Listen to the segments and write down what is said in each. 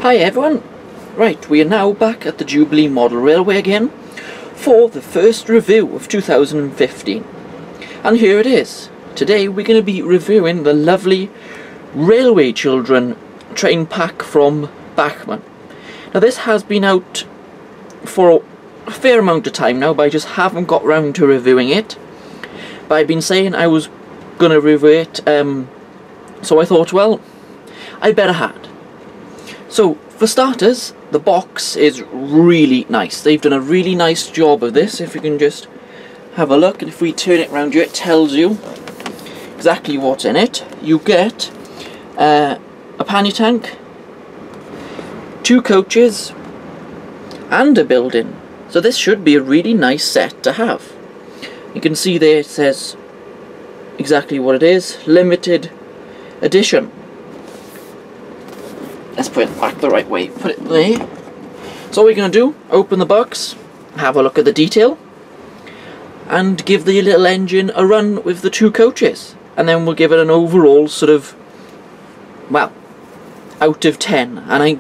Hi everyone, right, we are now back at the Jubilee Model Railway again for the first review of 2015, and here it is. Today we're going to be reviewing the lovely Railway Children train pack from Bachmann. Now this has been out for a fair amount of time now, but I just haven't got round to reviewing it. But I've been saying I was going to review it, so I thought, well, I better had. So, for starters, the box is really nice. They've done a really nice job of this. If you can just have a look, and if we turn it around you, it tells you exactly what's in it. You get a pannier tank, 2 coaches, and a building. So this should be a really nice set to have. You can see there it says exactly what it is. Limited edition. Let's put it back the right way. Put it there. So all we're going to do, open the box, have a look at the detail, and give the little engine a run with the 2 coaches. And then we'll give it an overall sort of, well, out of 10. And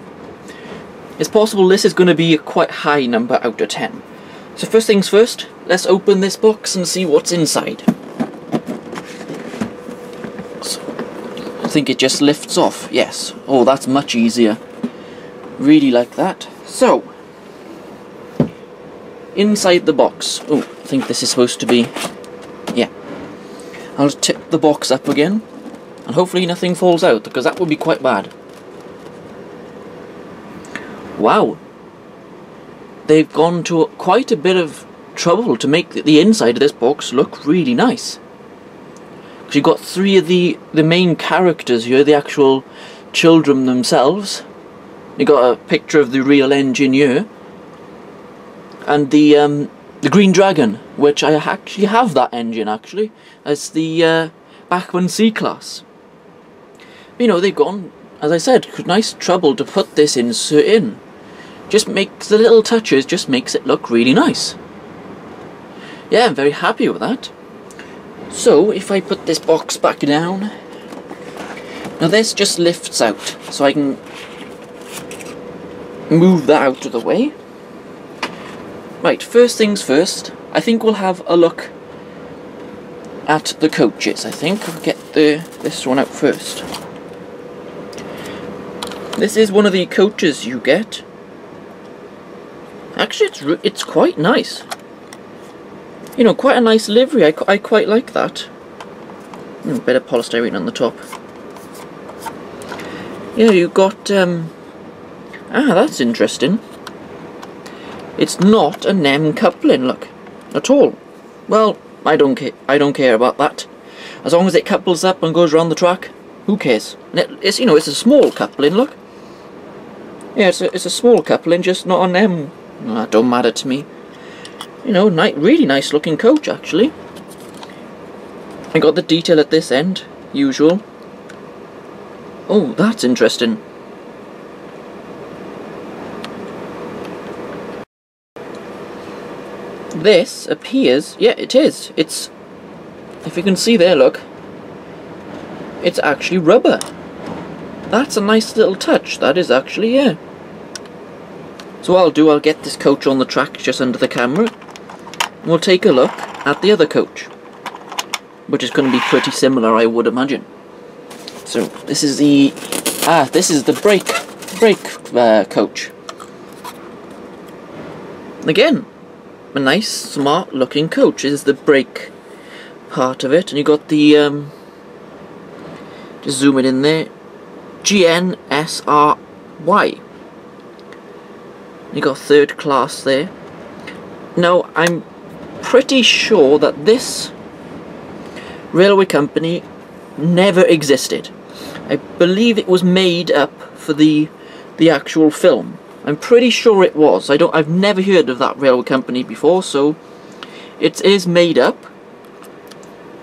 it's possible this is going to be a quite high number out of 10. So first things first, let's open this box and see what's inside. I think it just lifts off, yes. Oh, that's much easier. Really like that. So, inside the box. Oh, I think this is supposed to be, yeah. I'll tip the box up again, and hopefully nothing falls out, because that would be quite bad. Wow. They've gone to quite a bit of trouble to make the inside of this box look really nice. You've got 3 of the main characters here, the actual children themselves. You got a picture of the real engineer, and the Green Dragon, which I actually have that engine actually as the Bachmann C-Class. You know, they've gone, as I said, nice trouble to put this insert in. Just makes the little touches, just makes it look really nice. Yeah, I'm very happy with that. So, if I put this box back down, now this just lifts out, so I can move that out of the way. Right, first things first, I think we'll have a look at the coaches. I think I'll get this one out first. This is one of the coaches you get. Actually, it's quite nice. You know, quite a nice livery. I quite like that. Bit of polystyrene on the top. Yeah, you got that's interesting. It's not a NEM coupling, look, at all. Well, I don't care about that. As long as it couples up and goes around the track, who cares? And it's, you know, it's a small coupling, look. Yeah, it's a small coupling, just not a NEM. No, that don't matter to me. You know, really nice looking coach actually. I got the detail at this end, usual. Oh, that's interesting. This appears, yeah, it is. It's, if you can see there, look, it's actually rubber. That's a nice little touch, that is actually, yeah. So what I'll get this coach on the track just under the camera. We'll take a look at the other coach, which is going to be pretty similar, I would imagine. So this is the brake coach. Again, a nice, smart looking coach. This is the brake part of it, and you got the just zoom it in there, GNSRY. You got 3rd class there. Now I'm pretty sure that this railway company never existed. I believe it was made up for the actual film. I'm pretty sure it was. I've never heard of that railway company before, so it is made up,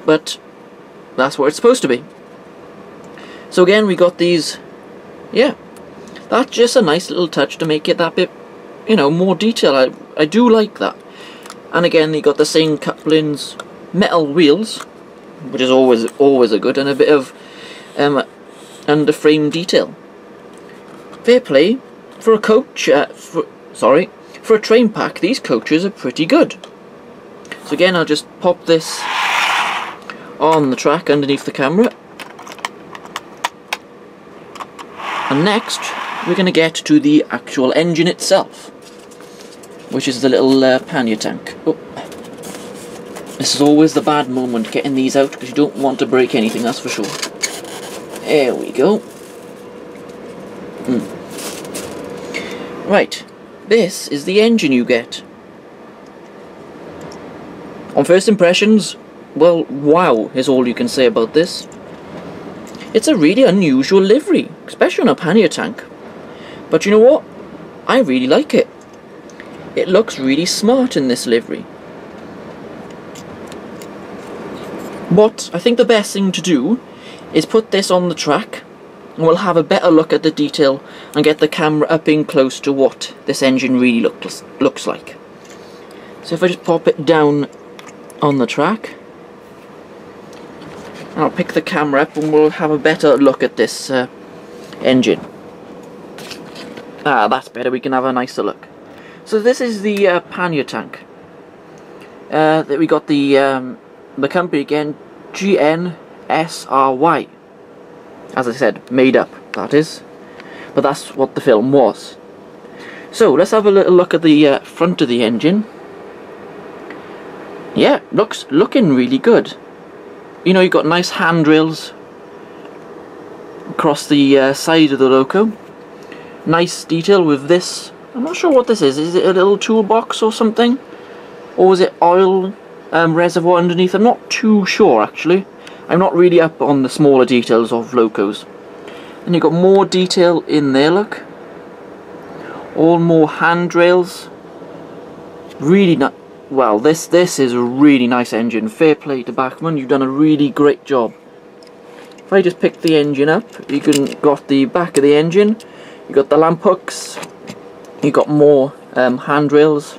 but that's what it's supposed to be. So again, we got these, yeah, that's just a nice little touch to make it that bit, you know, more detail. I do like that. And again, you got the same couplings, metal wheels, which is always a good, and a bit of underframe detail. Fair play, for a coach, for a train pack, these coaches are pretty good. So again, I'll just pop this on the track underneath the camera. And next, we're going to get to the actual engine itself, which is the little pannier tank. Oh. This is always the bad moment, getting these out, because you don't want to break anything, that's for sure. There we go. Right, this is the engine you get. On first impressions, well, wow is all you can say about this. It's a really unusual livery, especially on a pannier tank. But you know what? I really like it. It looks really smart in this livery. What I think the best thing to do is put this on the track, and we'll have a better look at the detail and get the camera up in close to what this engine really looks like. So if I just pop it down on the track, I'll pick the camera up and we'll have a better look at this engine. Ah, that's better, we can have a nicer look. So this is the pannier tank. That we got the company again, GNSRY. As I said, made up, that is. But that's what the film was. So, let's have a little look at the front of the engine. Yeah, looking really good. You know, you've got nice handrails across the side of the loco. Nice detail with this. I'm not sure what this is. Is it a little toolbox or something? Or is it oil reservoir underneath? I'm not too sure, actually. I'm not really up on the smaller details of locos. And you've got more detail in there, look. All more handrails. Really nice. Well, this is a really nice engine. Fair play to Bachmann, you've done a really great job. If I just pick the engine up, you can got the back of the engine, you got the lamp hooks, you got more handrails,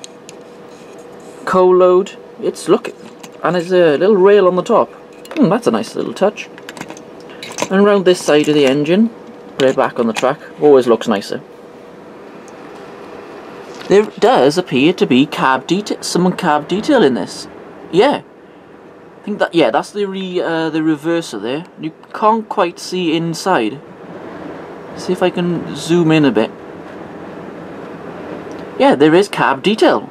coal load. It's look, and there's a little rail on the top. That's a nice little touch. And around this side of the engine, right back on the track, always looks nicer. There does appear to be some cab detail in this. Yeah, I think that, yeah, that's the reverser there. You can't quite see inside. See if I can zoom in a bit. Yeah, there is cab detail.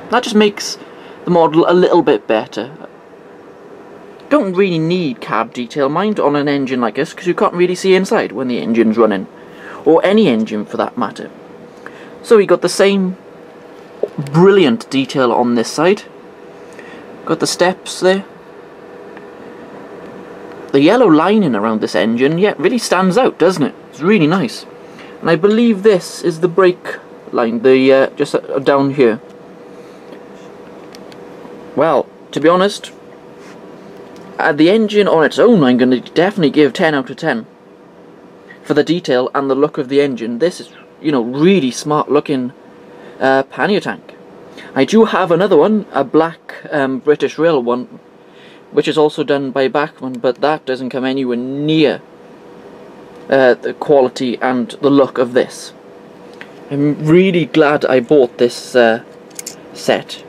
That just makes the model a little bit better. Don't really need cab detail, mind, on an engine like this, because you can't really see inside when the engine's running, or any engine for that matter. So we got the same brilliant detail on this side. Got the steps there. The yellow lining around this engine, yeah, really stands out, doesn't it? It's really nice. And I believe this is the brake line, the just down here. Well, to be honest, the engine on its own, I'm going to definitely give 10 out of 10. For the detail and the look of the engine, this is, you know, really smart looking pannier tank. I do have another one, a black British Rail one, which is also done by Bachmann, but that doesn't come anywhere near the quality and the look of this. I'm really glad I bought this set.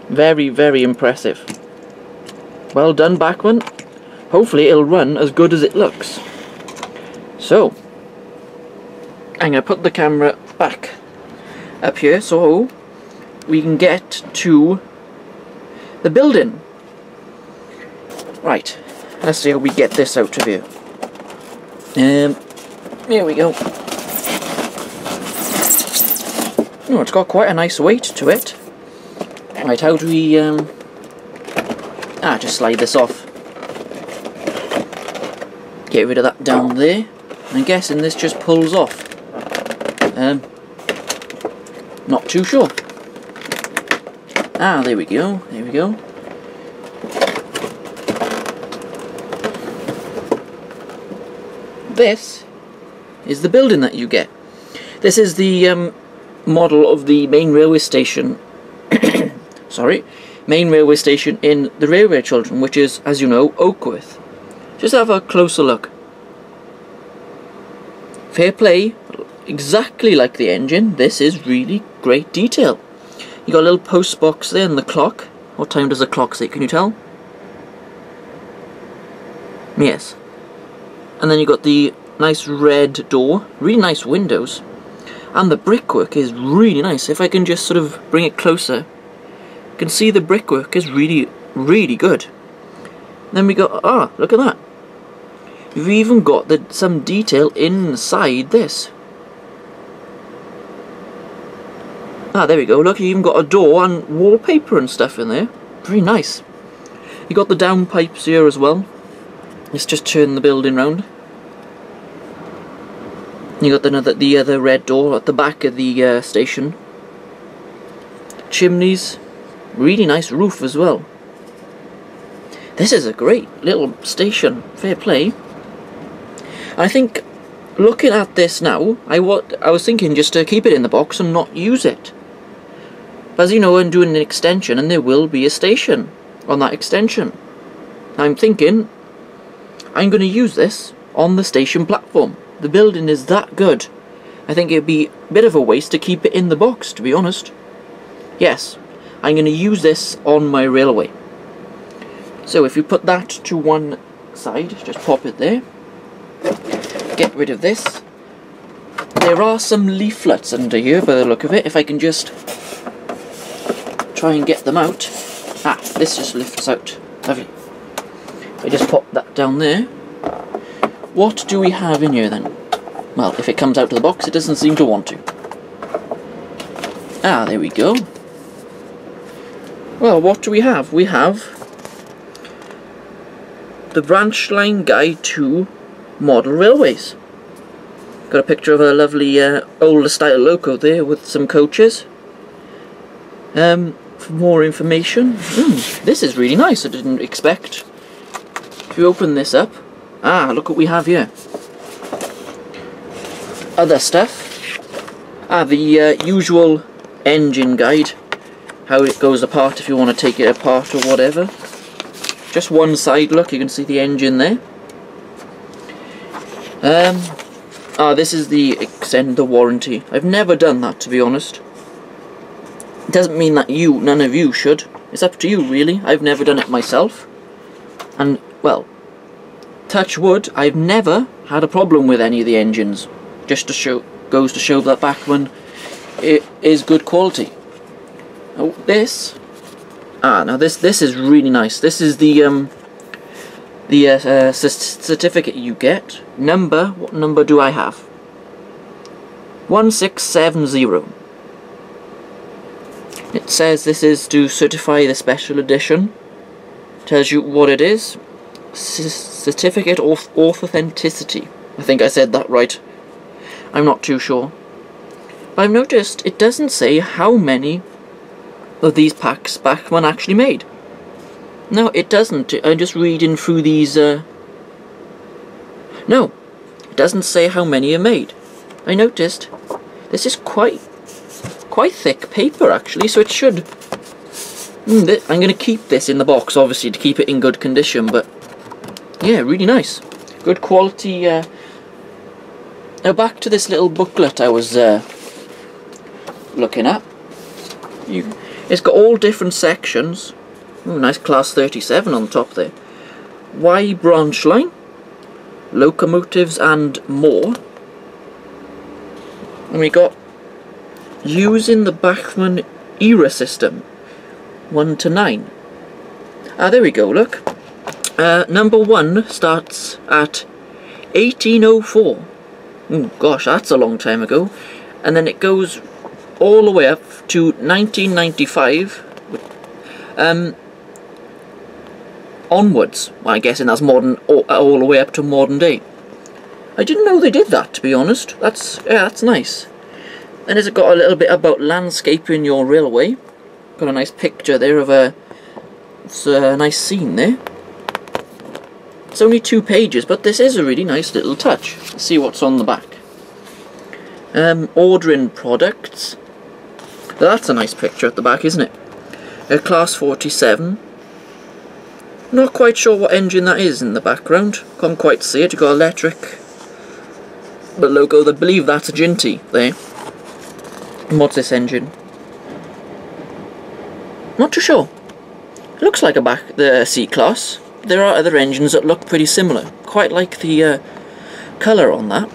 Very, very impressive. Well done, Bachmann. Hopefully it'll run as good as it looks. So, I'm going to put the camera back up here so we can get to the building. Right, let's see how we get this out of here. Here we go. Oh, it's got quite a nice weight to it. Right, how do we just slide this off. Get rid of that down there. I'm guessing this just pulls off. Not too sure. Ah, there we go, there we go. This is the building that you get. This is the model of the main railway station. Sorry, main railway station in the Railway Children, which is, as you know, Oakworth. Just have a closer look. Fair play, exactly like the engine. This is really great detail. You got a little post box there and the clock. What time does the clock say? Can you tell? Yes. And then you got the nice red door. Really nice windows. And the brickwork is really nice. If I can just sort of bring it closer, you can see the brickwork is really, really good. Then we got, look at that. You've even got some detail inside this. There we go. Look, you even got a door and wallpaper and stuff in there. Very nice. You got the downpipes here as well. Let's just turn the building round. You got the other red door at the back of the station. Chimneys. Really nice roof as well. This is a great little station. Fair play. I think, looking at this now, I was thinking just to keep it in the box and not use it. But as you know, I'm doing an extension and there will be a station on that extension. I'm thinking I'm going to use this on the station platform. The building is that good. I think it'd be a bit of a waste to keep it in the box, to be honest. Yes, I'm going to use this on my railway. So if you put that to one side, just pop it there. Get rid of this. There are some leaflets under here by the look of it. If I can just try and get them out. This just lifts out. Lovely. I just pop that down there. What do we have in here then? Well, if it comes out of the box, it doesn't seem to want to. There we go. Well, what do we have? We have the branch line guide to model railways. Got a picture of a lovely older style loco there with some coaches. For more information, this is really nice. I didn't expect. If you open this up, look what we have here. Other stuff. The usual engine guide, how it goes apart if you want to take it apart or whatever. Just one side, look, you can see the engine there. This is the extend the warranty. I've never done that, to be honest. It doesn't mean that none of you should. It's up to you, really. I've never done it myself. And, well, touch wood, I've never had a problem with any of the engines. Just to goes to show that Bachmann is good quality. Oh, this. Now this is really nice. This is the certificate you get. What number do I have? 1670. It says this is to certify the special edition. Tells you what it is. Certificate of authenticity. I think I said that right. I'm not too sure. But I've noticed it doesn't say how many of these packs Bachmann actually made. No, it doesn't. I'm just reading through these. No, it doesn't say how many are made. I noticed this is quite thick paper actually, so it should. I'm going to keep this in the box, obviously, to keep it in good condition. But yeah, really nice, good quality. Now back to this little booklet I was looking at. It's got all different sections. Ooh, nice class 37 on the top there. Y branch line, locomotives and more. And we got using the Bachmann era system 1 to 9. There we go, look. Number 1 starts at 1804. Gosh, that's a long time ago. And then it goes all the way up to 1995. Onwards. Well, I'm guessing that's modern, all the way up to modern day. I didn't know they did that, to be honest. That's nice. Then it's got a little bit about landscaping your railway. Got a nice picture there of a nice scene there. It's only 2 pages, but this is a really nice little touch. Let's see what's on the back. Ordering products. That's a nice picture at the back, isn't it? Class 47. Not quite sure what engine that is in the background. Can't quite see it. You've got electric. the logo. I believe that's a Ginty there. And what's this engine? Not too sure. It looks like the C-Class. There are other engines that look pretty similar. Quite like the colour on that.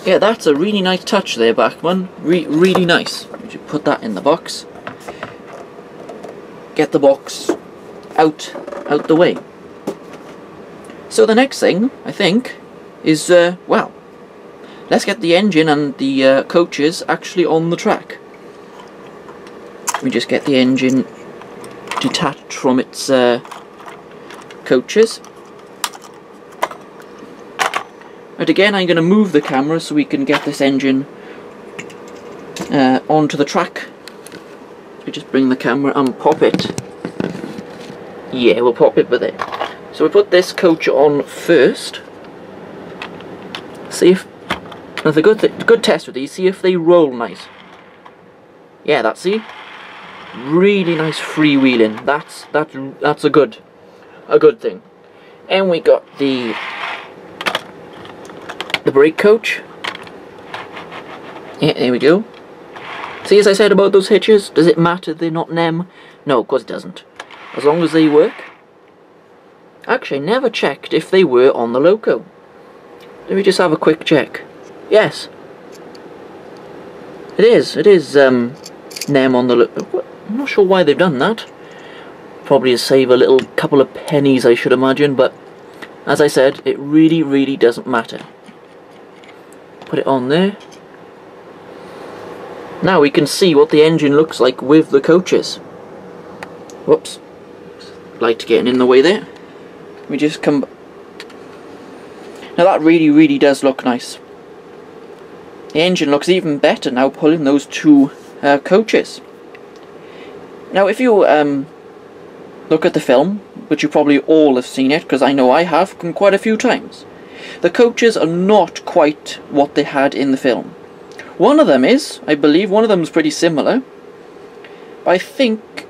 Yeah, that's a really nice touch there, Bachmann. Really nice. You put that in the box. Get the box out the way. So the next thing, I think, is, well, let's get the engine and the coaches actually on the track. We just get the engine detached from its coaches. Right, again, I'm going to move the camera so we can get this engine onto the track. We just bring the camera and pop it. Yeah, we'll pop it with it. So we put this coach on first. See if, that's a good test with these. See if they roll nice. Yeah, that's, see, really nice freewheeling. That's a good thing. And we got the brake coach. Yeah, there we go. See, as I said about those hitches, does it matter they're not NEM? No, of course it doesn't. As long as they work. Actually, I never checked if they were on the Loco. Let me just have a quick check. Yes. It is NEM on the Loco. I'm not sure why they've done that. Probably to save a little couple of pennies, I should imagine, but as I said, it really doesn't matter. Put it on there. Now we can see what the engine looks like with the coaches. Whoops. Light getting in the way there. We just come... Now that really does look nice. The engine looks even better now pulling those two coaches. Now if you look at the film, which you probably all have seen it, because I know I have quite a few times, the coaches are not quite what they had in the film. One of them is, I believe, one of them is pretty similar, but I think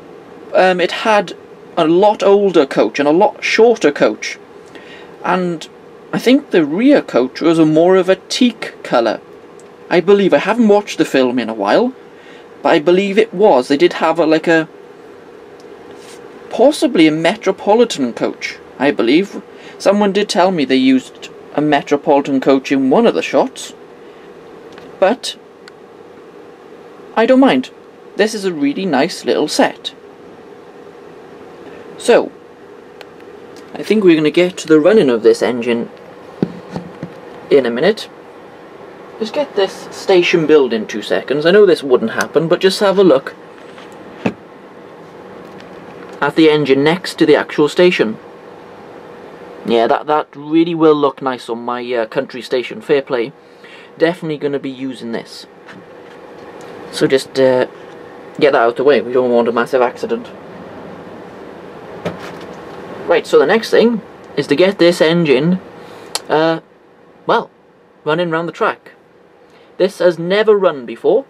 it had a lot older coach and a lot shorter coach, and I think the rear coach was more of a teak colour. I believe, I haven't watched the film in a while, but I believe it was. They did have possibly a Metropolitan coach, I believe. Someone did tell me they used a Metropolitan coach in one of the shots, but I don't mind. This is a really nice little set. So, I think we're going to get to the running of this engine in a minute. Just get this station built in 2 seconds. I know this wouldn't happen, but just have a look at the engine next to the actual station. Yeah, that really will look nice on my country station. Fair play. Definitely going to be using this. So just get that out of the way. We don't want a massive accident. Right, so the next thing is to get this engine, well, running around the track. This has never run before.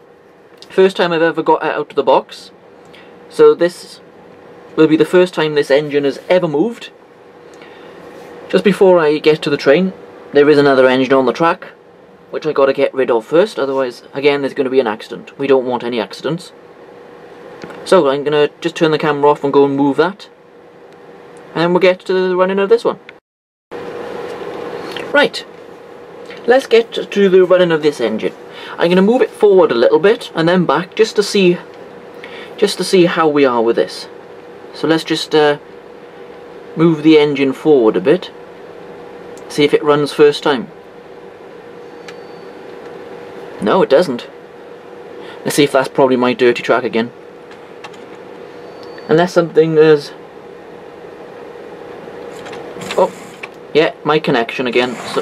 First time I've ever got it out of the box. So this will be the first time this engine has ever moved. Just before I get to the train, there is another engine on the track, which I got to get rid of first, otherwise, again, there's going to be an accident. We don't want any accidents. So I'm going to just turn the camera off and go and move that. And then we'll get to the running of this one. Right, let's get to the running of this engine. I'm going to move it forward a little bit and then back just to see how we are with this. So let's just move the engine forward a bit. See if it runs first time. No, it doesn't. Let's see if that's probably my dirty track again. Unless something is... Oh, yeah, my connection again. So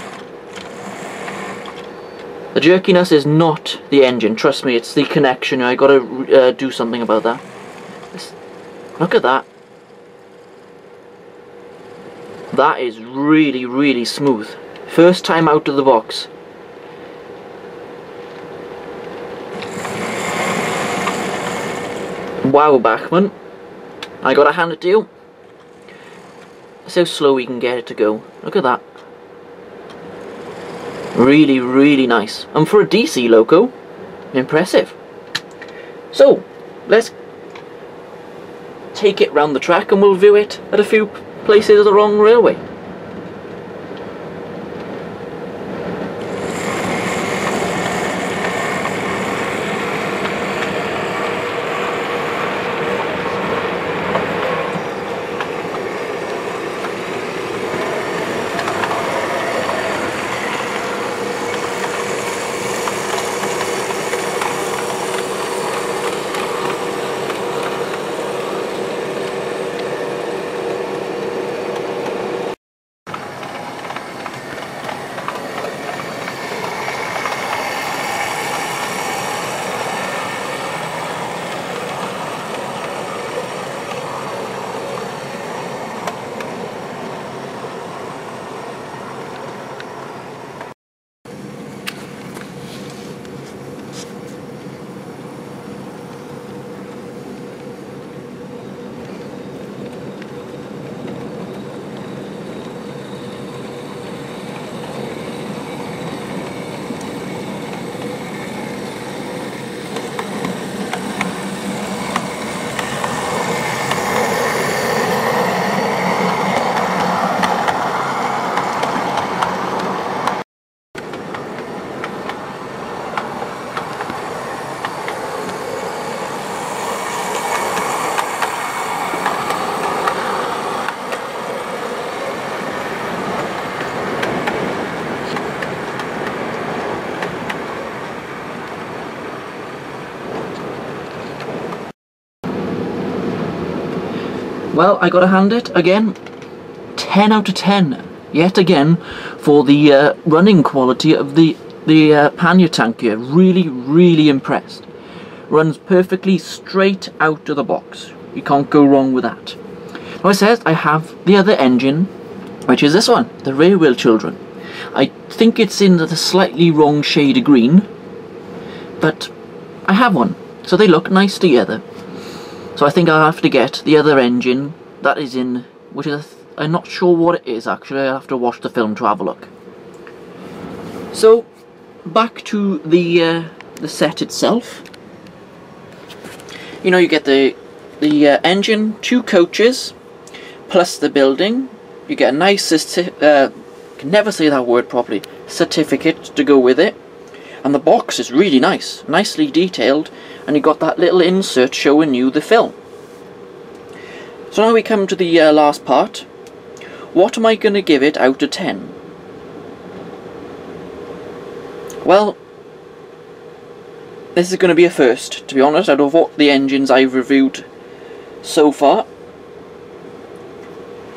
the jerkiness is not the engine, trust me, it's the connection. I gotta do something about that. Look at that. That is really smooth. First time out of the box. Wow, Bachmann. I gotta hand it to you. That's how slow we can get it to go. Look at that. Really, really nice. And for a DC loco, impressive. So, let's take it round the track and we'll view it at a few places along the railway. Well, I gotta hand it again, 10 out of 10 yet again for the running quality of the pannier tank here. Really impressed. Runs perfectly straight out of the box. You can't go wrong with that. Now, I said I have the other engine, which is this one, the Railway Children. I think it's in the slightly wrong shade of green, but I have one, so they look nice together. So I think I'll have to get the other engine that is in, which is, I'm not sure what it is actually, I'll have to watch the film to have a look. So, back to the set itself. You know, you get the engine, 2 coaches, plus the building. You get a nice, can never say that word properly, certificate to go with it. And the box is really nice, nicely detailed, and you got that little insert showing you the film. So now we come to the last part. What am I going to give it out of 10? Well, this is going to be a first, to be honest, out of what the engines I've reviewed so far.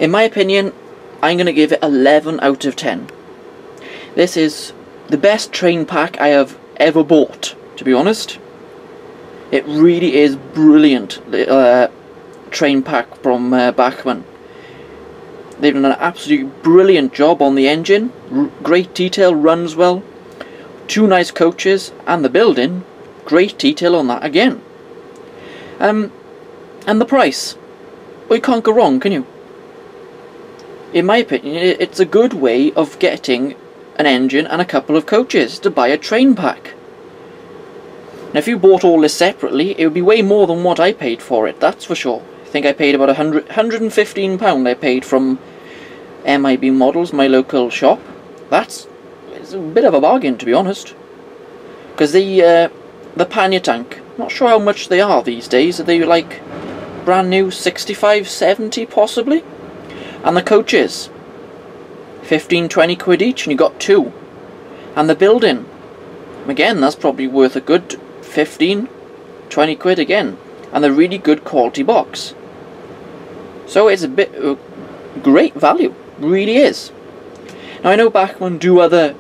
In my opinion, I'm going to give it 11 out of 10. This is the best train pack I have ever bought, to be honest. It really is brilliant train pack from Bachmann. They've done an absolutely brilliant job on the engine. Great detail, runs well. 2 nice coaches, and the building, great detail on that again. And the price. Well, you can't go wrong, can you? In my opinion, it's a good way of getting an engine and a couple of coaches to buy a train pack. Now, if you bought all this separately, it would be way more than what I paid for it, that's for sure. I think I paid about £115 I paid from MIB Models, my local shop. It's a bit of a bargain, to be honest. Because the pannier tank, not sure how much they are these days. Are they like brand new, 65, 70 possibly? And the coaches, 15, 20 quid each, and you got 2. And the building, again, that's probably worth a good 15, 20 quid again. And a really good quality box. So it's a bit great value, really is. Now, I know Bachmann do other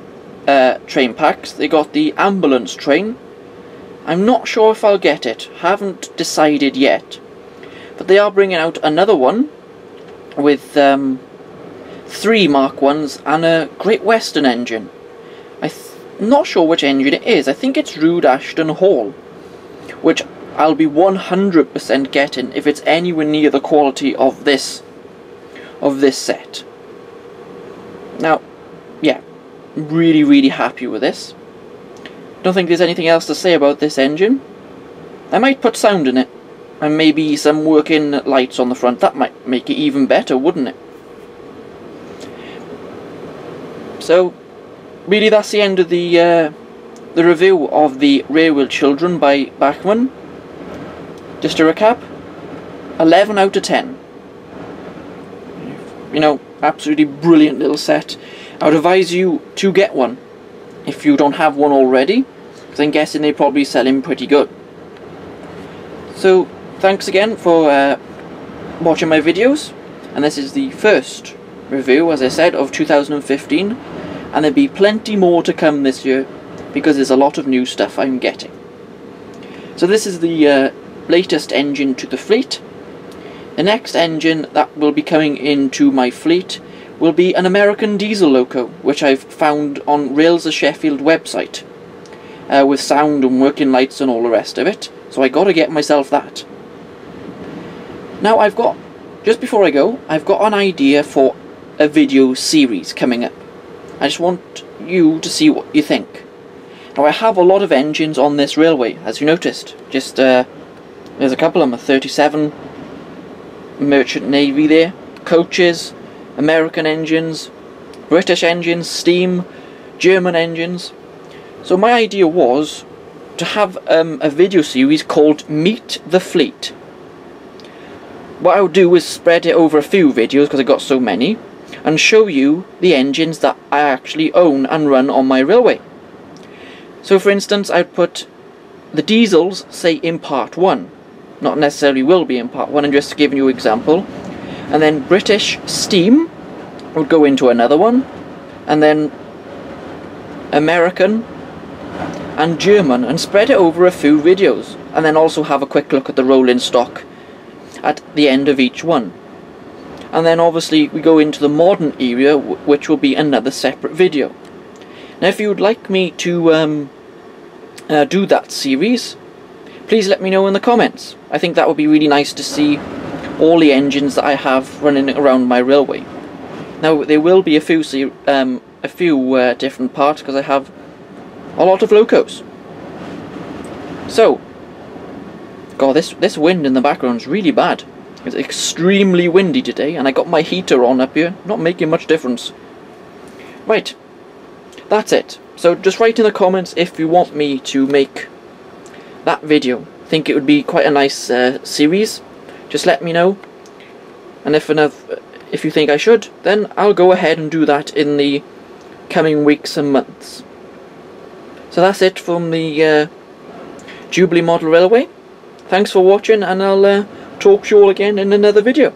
train packs. They got the ambulance train. I'm not sure if I'll get it, haven't decided yet. But they are bringing out another one with 3 Mark 1s and a Great Western engine. I'm not sure which engine it is. I think it's Rood Ashton Hall, which I'll be 100% getting if it's anywhere near the quality of this set. Now, yeah, really happy with this. Don't think there's anything else to say about this engine. I might put sound in it, and maybe some working lights on the front. That might make it even better, wouldn't it? So, really that's the end of the review of the Railway Children by Bachmann. Just to recap, 11 out of 10. You know, absolutely brilliant little set. I would advise you to get one if you don't have one already, because I'm guessing they're probably selling pretty good. So, thanks again for watching my videos, and this is the first review, as I said, of 2015, and there'll be plenty more to come this year, because there's a lot of new stuff I'm getting. So this is the latest engine to the fleet. The next engine that will be coming into my fleet will be an American diesel loco, which I've found on Rails of Sheffield website, with sound and working lights and all the rest of it, so I gotta get myself that. Now just before I go, I've got an idea for a video series coming up. I just want you to see what you think. Now I have a lot of engines on this railway, as you noticed. Just there's a couple of them, a 37 Merchant Navy there, coaches, American engines, British engines, steam, German engines. So my idea was to have a video series called Meet the Fleet. What I would do is spread it over a few videos, because I got so many, and show you the engines that I actually own and run on my railway. So for instance, I'd put the diesels, say, in part 1. Not necessarily will be in part 1, I'm just giving you an example. And then British steam would go into another one. And then American and German, and spread it over a few videos. And then also have a quick look at the rolling stock at the end of each one. And then obviously we go into the modern era, which will be another separate video. Now if you would like me to do that series, please let me know in the comments. I think that would be really nice to see all the engines that I have running around my railway. Now there will be a few different parts, because I have a lot of locos. So, God, this wind in the background is really bad. It's extremely windy today, and I got my heater on up here, not making much difference. Right, that's it. So just write in the comments if you want me to make that video. I think it would be quite a nice series. Just let me know, and if you think I should, then I'll go ahead and do that in the coming weeks and months. So that's it from the Jubilee Model Railway. Thanks for watching, and I'll talk to you all again in another video.